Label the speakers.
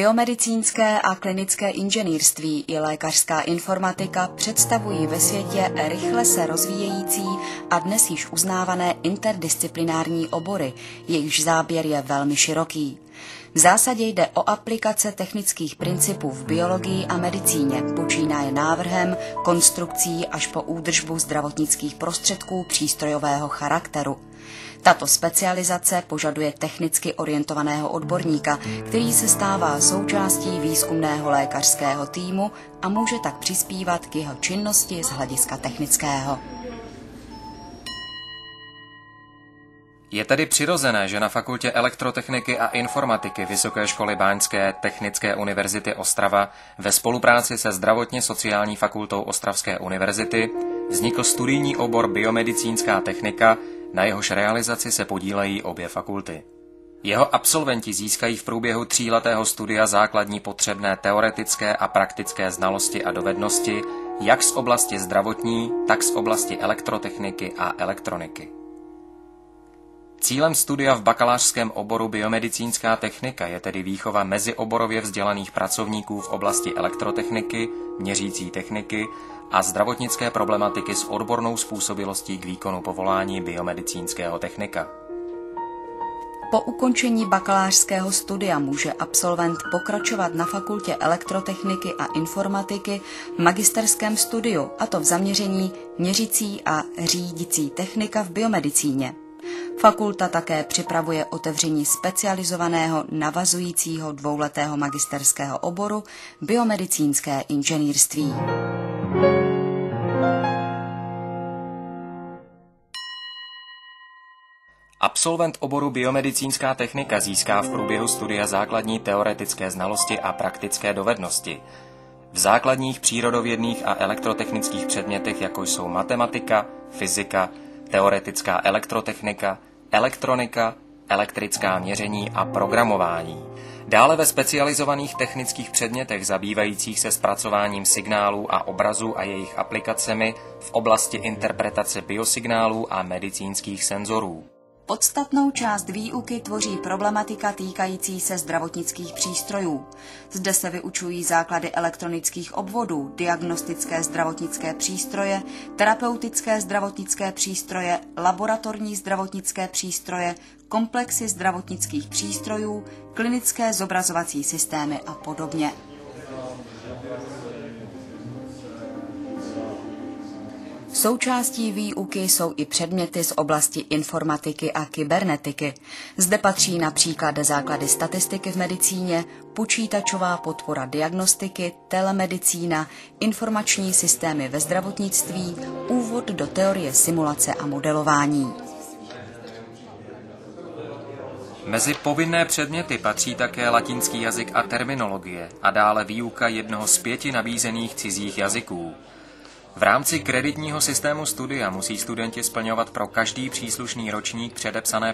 Speaker 1: Biomedicínské a klinické inženýrství i lékařská informatika představují ve světě rychle se rozvíjející a dnes již uznávané interdisciplinární obory, jejichž záběr je velmi široký. V zásadě jde o aplikace technických principů v biologii a medicíně, počínaje návrhem, konstrukcí až po údržbu zdravotnických prostředků přístrojového charakteru. Tato specializace požaduje technicky orientovaného odborníka, který se stává součástí výzkumného lékařského týmu a může tak přispívat k jeho činnosti z hlediska technického.
Speaker 2: Je tedy přirozené, že na Fakultě elektrotechniky a informatiky Vysoké školy báňské Technické univerzity Ostrava ve spolupráci se Zdravotně sociální fakultou Ostravské univerzity vznikl studijní obor biomedicínská technika, na jehož realizaci se podílejí obě fakulty. Jeho absolventi získají v průběhu 3letého studia základní potřebné teoretické a praktické znalosti a dovednosti jak z oblasti zdravotní, tak z oblasti elektrotechniky a elektroniky. Cílem studia v bakalářském oboru biomedicínská technika je tedy výchova mezioborově vzdělaných pracovníků v oblasti elektrotechniky, měřící techniky a zdravotnické problematiky s odbornou způsobilostí k výkonu povolání biomedicínského technika.
Speaker 1: Po ukončení bakalářského studia může absolvent pokračovat na Fakultě elektrotechniky a informatiky v magisterském studiu, a to v zaměření měřící a řídící technika v biomedicíně. Fakulta také připravuje otevření specializovaného navazujícího 2letého magisterského oboru biomedicínské inženýrství.
Speaker 2: Absolvent oboru biomedicínská technika získá v průběhu studia základní teoretické znalosti a praktické dovednosti. V základních přírodovědných a elektrotechnických předmětech, jako jsou matematika, fyzika, teoretická elektrotechnika, elektronika, elektrická měření a programování. Dále ve specializovaných technických předmětech zabývajících se zpracováním signálů a obrazů a jejich aplikacemi v oblasti interpretace biosignálů a medicínských senzorů.
Speaker 1: Podstatnou část výuky tvoří problematika týkající se zdravotnických přístrojů. Zde se vyučují základy elektronických obvodů, diagnostické zdravotnické přístroje, terapeutické zdravotnické přístroje, laboratorní zdravotnické přístroje, komplexy zdravotnických přístrojů, klinické zobrazovací systémy a podobně. Součástí výuky jsou i předměty z oblasti informatiky a kybernetiky. Zde patří například základy statistiky v medicíně, počítačová podpora diagnostiky, telemedicína, informační systémy ve zdravotnictví, úvod do teorie simulace a modelování.
Speaker 2: Mezi povinné předměty patří také latinský jazyk a terminologie a dále výuka jednoho z 5 nabízených cizích jazyků. V rámci kreditního systému studia musí studenti splňovat pro každý příslušný ročník předepsané